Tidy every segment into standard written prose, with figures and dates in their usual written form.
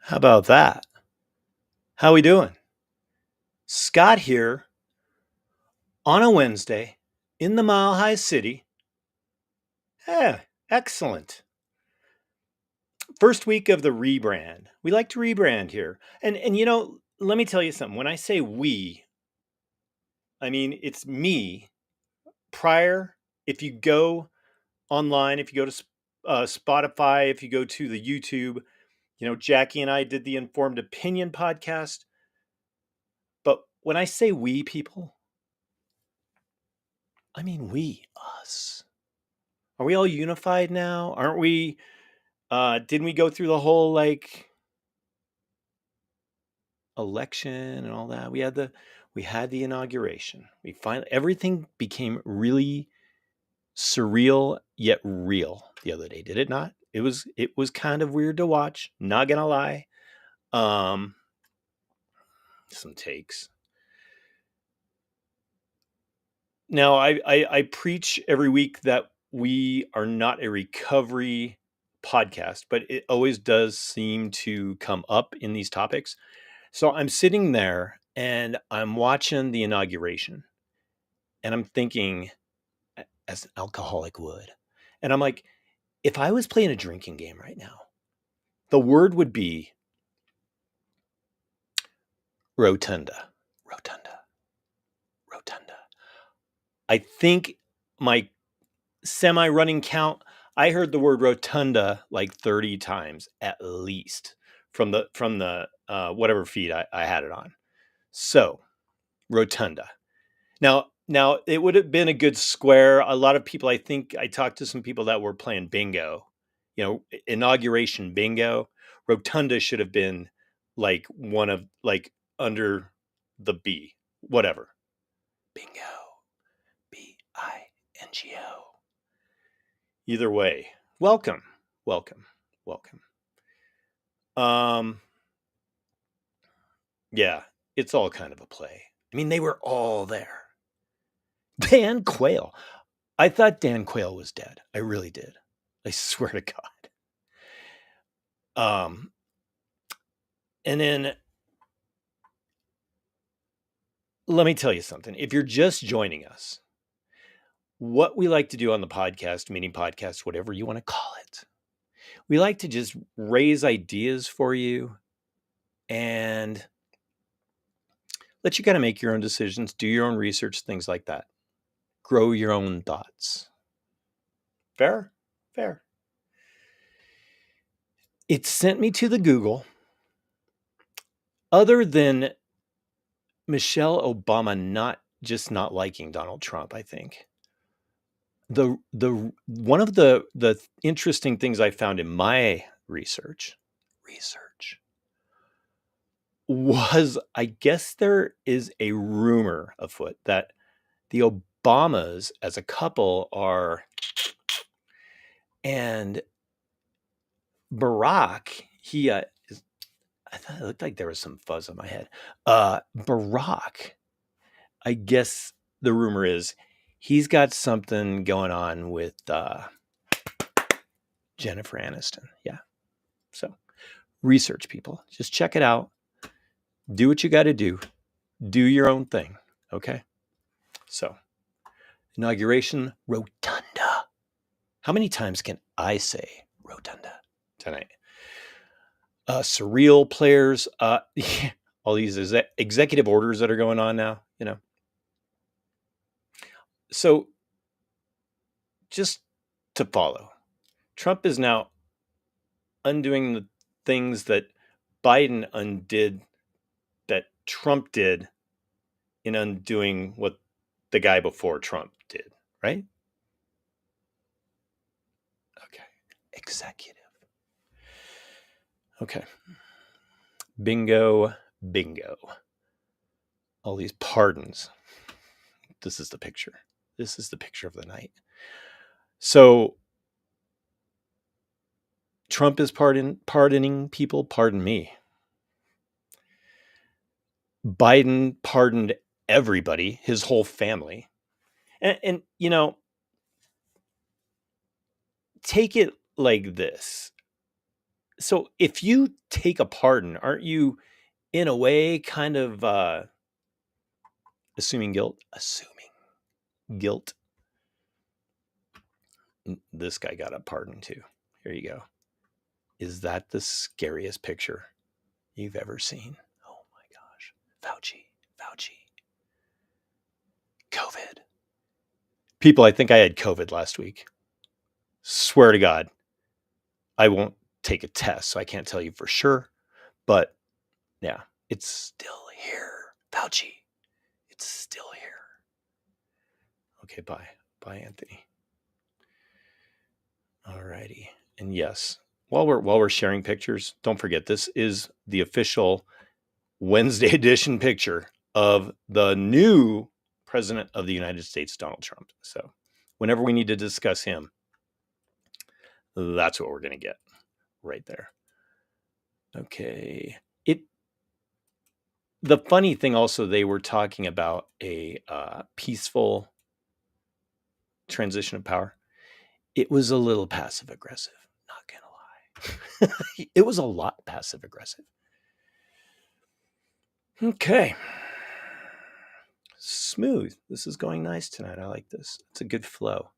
How about that? How we doing? Scott here on a Wednesday in the Mile High City. Yeah, excellent. First week of the rebrand. We like to rebrand here. And let me tell you something. When I say we, I mean it's me. Prior, if you go online, if you go to Spotify, if you go to the YouTube, Jackie and I did the Informed Opinion podcast. But when I say we people, I mean we, us. Are we all unified now? Aren't we? Didn't we go through the whole like election and all that? We had the inauguration. We finally everything became really surreal yet real the other day. Did it not? It was kind of weird to watch. Not gonna lie. Um, some takes. Now I preach every week that we are not a recovery podcast, but it always does seem to come up in these topics. So I'm sitting there and I'm watching the inauguration and I'm thinking, as an alcoholic would, and I'm like, if I was playing a drinking game right now, the word would be rotunda, rotunda, rotunda. I think my semi running count, I heard the word rotunda like 30 times at least from the whatever feed I had it on. So rotunda. Now it would have been a good square. A lot of people, I think I talked to some people that were playing bingo, inauguration bingo. Rotunda should have been like one of like under the B, whatever. Bingo. Bingo. Either way, welcome, welcome, welcome. Um, yeah, it's all kind of a play. I mean, they were all there. Dan Quayle. I thought Dan Quayle was dead. I really did. I swear to God. Um, and then let me tell you something. If you're just joining us, what we like to do on the podcast, meaning podcast, whatever you want to call it, we like to just raise ideas for you and let you kind of make your own decisions, do your own research, things like that. Grow your own thoughts. Fair? Fair. It sent me to the Google. Other than Michelle Obama not liking Donald Trump, I think. The one of the interesting things I found in my research was, I guess there is a rumor afoot that the Obamas as a couple are, and Barack, I thought it looked like there was some fuzz on my head. Barack, I guess the rumor is he's got something going on with Jennifer Aniston. Yeah. So research, people. Just check it out. Do what you got to do. Do your own thing. Okay. So, inauguration rotunda. How many times can I say rotunda tonight? Surreal players. All these executive orders that are going on now. So, just to follow, Trump is now undoing the things that Biden undid, that Trump did in undoing what the guy before Trump did, right? Okay. Executive. Okay. Bingo. All these pardons. This is the picture. This is the picture of the night. So Trump is pardoning people. Pardon me. Biden pardoned everybody, his whole family. And take it like this. So if you take a pardon, aren't you in a way kind of assuming guilt? Assuming guilt. This guy got a pardon too. Here you go. Is that the scariest picture you've ever seen? Oh my gosh. Fauci. COVID. People, I think I had COVID last week. Swear to God. I won't take a test, so I can't tell you for sure. But yeah, it's still here. Fauci. It's still here. Okay, bye. Bye, Anthony. Alrighty. And yes, while we're sharing pictures, don't forget this is the official Wednesday edition picture of the new president of the United States, Donald Trump. So whenever we need to discuss him, that's what we're going to get right there. Okay. The funny thing also, they were talking about a peaceful transition of power. It was a little passive aggressive, not going to lie. It was a lot passive aggressive. Okay. Smooth. This is going nice tonight. I like this. It's a good flow.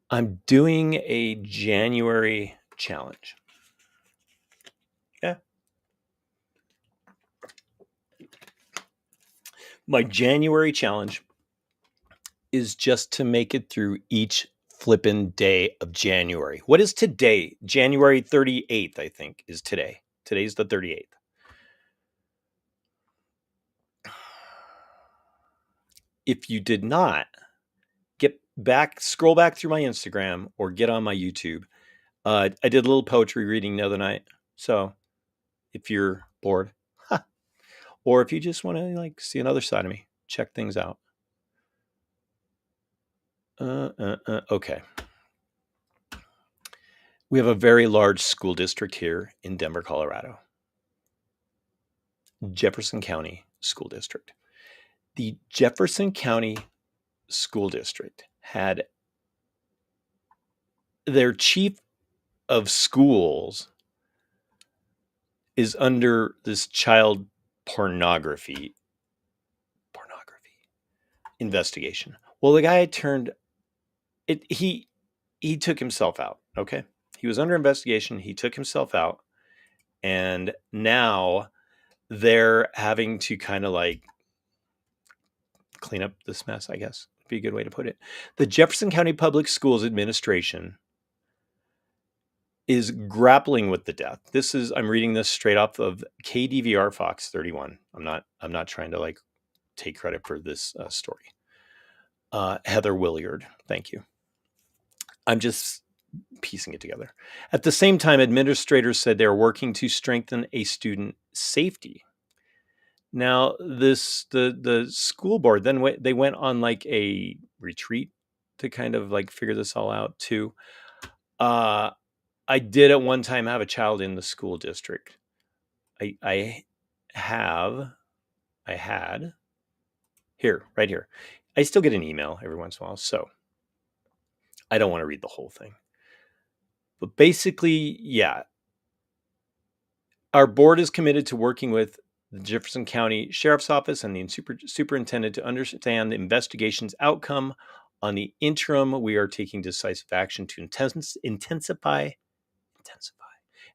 I'm doing a January challenge. Yeah. My January challenge is just to make it through each flippin' day of January. What is today? January 38th, I think, is today. Today's the 38th. If you did not scroll back through my Instagram or get on my YouTube. I did a little poetry reading the other night. So if you're bored, or if you just want to see another side of me, check things out. Okay. We have a very large school district here in Denver, Colorado. Jefferson County School District. The Jefferson County School District had their chief of schools is under this child pornography investigation. Well, the guy he took himself out. Okay. He was under investigation. He took himself out. And now they're having to kind of clean up this mess, I guess would be a good way to put it. The Jefferson County Public Schools Administration is grappling with the death. I'm reading this straight off of KDVR Fox 31. I'm not trying to take credit for this story. Heather Williard. Thank you. I'm just piecing it together. At the same time, administrators said they're working to strengthen a student safety. Now, the school board then they went on a retreat to kind of figure this all out too. I did at one time have a child in the school district. I had right here. I still get an email every once in a while, so I don't want to read the whole thing. But basically, yeah, our board is committed to working with the Jefferson County Sheriff's Office and the superintendent to understand the investigation's outcome. On the interim, we are taking decisive action to intensify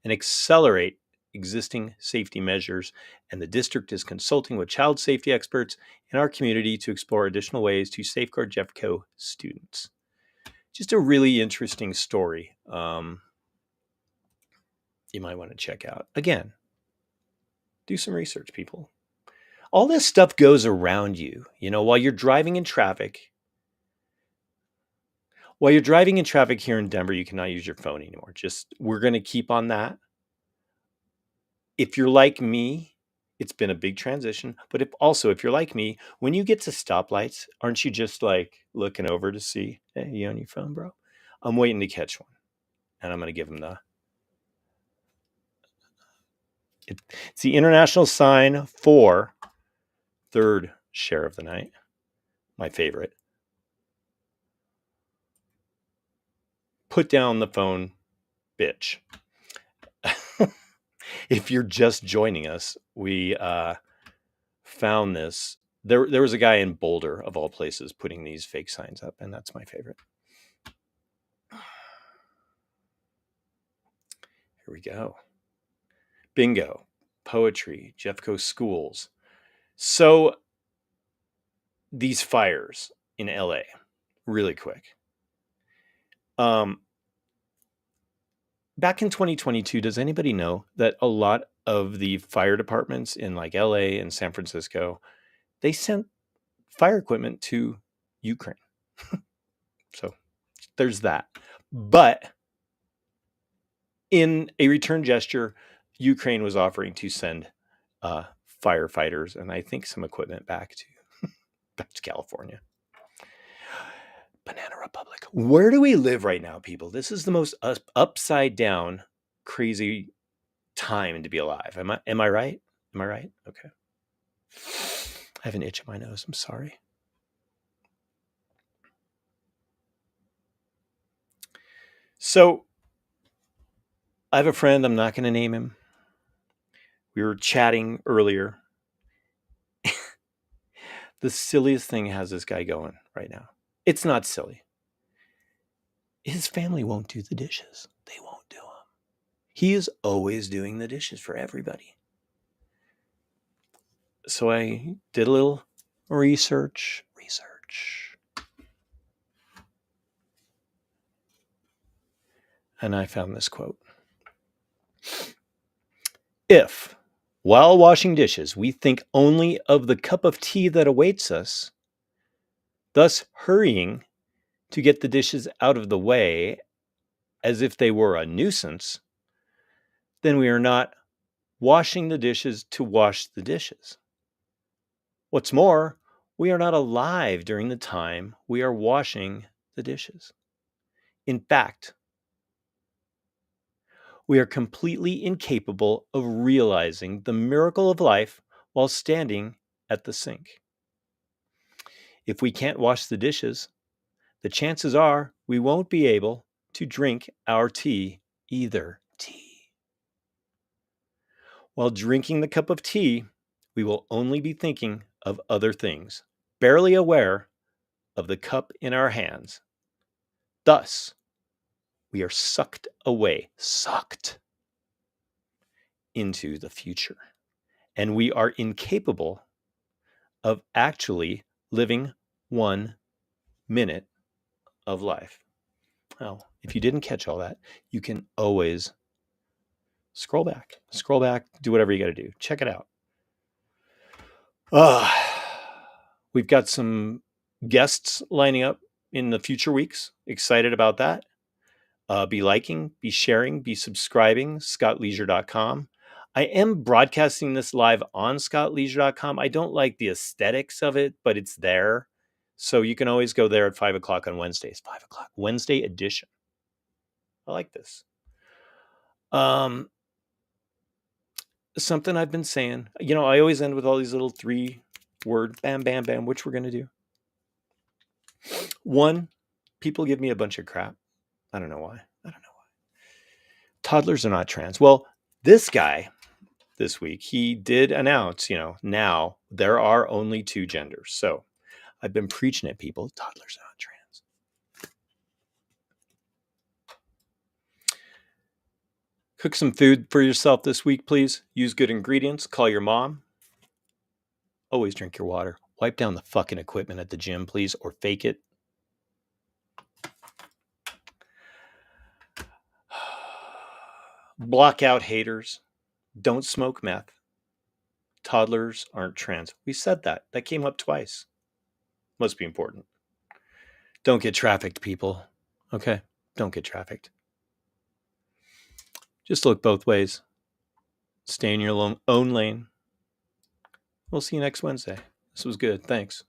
and accelerate existing safety measures, and the district is consulting with child safety experts in our community to explore additional ways to safeguard Jeffco students. Just a really interesting story. You might want to check out. Again, do some research, people. All this stuff goes around you, while you're driving in traffic. While you're driving in traffic here in Denver, you cannot use your phone anymore. We're going to keep on that. If you're like me, it's been a big transition. But if you're like me, when you get to stoplights, aren't you just looking over to see, hey, you on your phone, bro? I'm waiting to catch one. And I'm going to give him it's the international sign for third share of the night. My favorite. put down the phone, bitch. If you're just joining us, we found this. There was a guy in Boulder, of all places, putting these fake signs up, and that's my favorite. Here we go. Bingo, poetry, Jeffco schools. So these fires in LA, really quick. Back in 2022, does anybody know that a lot of the fire departments in like LA and San Francisco, they sent fire equipment to Ukraine? So there's that. But in a return gesture, Ukraine was offering to send firefighters and I think some equipment back to California. Banana Republic. Where do we live right now, people? This is the most upside down, crazy time to be alive. Am I right? Am I right? Okay. I have an itch in my nose. I'm sorry. So I have a friend. I'm not going to name him. We were chatting earlier. The silliest thing has this guy going right now. It's not silly. His family won't do the dishes. They won't do them. He is always doing the dishes for everybody. So I did a little research. And I found this quote. If, while washing dishes, we think only of the cup of tea that awaits us, thus hurrying to get the dishes out of the way as if they were a nuisance, then we are not washing the dishes to wash the dishes. What's more, we are not alive during the time we are washing the dishes. In fact, we are completely incapable of realizing the miracle of life while standing at the sink. If we can't wash the dishes, the chances are we won't be able to drink our tea either. While drinking the cup of tea, we will only be thinking of other things, barely aware of the cup in our hands. Thus, we are sucked into the future, and we are incapable of actually living 1 minute of life. Well, if you didn't catch all that, you can always scroll back, do whatever you got to do. Check it out. We've got some guests lining up in the future weeks. Excited about that. Be liking, be sharing, be subscribing, scottleisure.com. I am broadcasting this live on scottleisure.com. I don't like the aesthetics of it, but it's there. So you can always go there at 5 o'clock on Wednesdays. 5 o'clock, Wednesday edition. I like this. Something I've been saying, I always end with all these little 3-word bam, bam, bam, which we're going to do. 1, people give me a bunch of crap. I don't know why. Toddlers are not trans. Well, this guy this week, he did announce, now there are only 2 genders. So I've been preaching at people, toddlers are not trans. Cook some food for yourself this week, please. Use good ingredients. Call your mom. Always drink your water. Wipe down the fucking equipment at the gym, please, or fake it. Block out haters. Don't smoke meth. Toddlers aren't trans. We said that. That came up twice. Must be important. Don't get trafficked, people. Okay? Don't get trafficked. Just look both ways. Stay in your own lane. We'll see you next Wednesday. This was good. Thanks.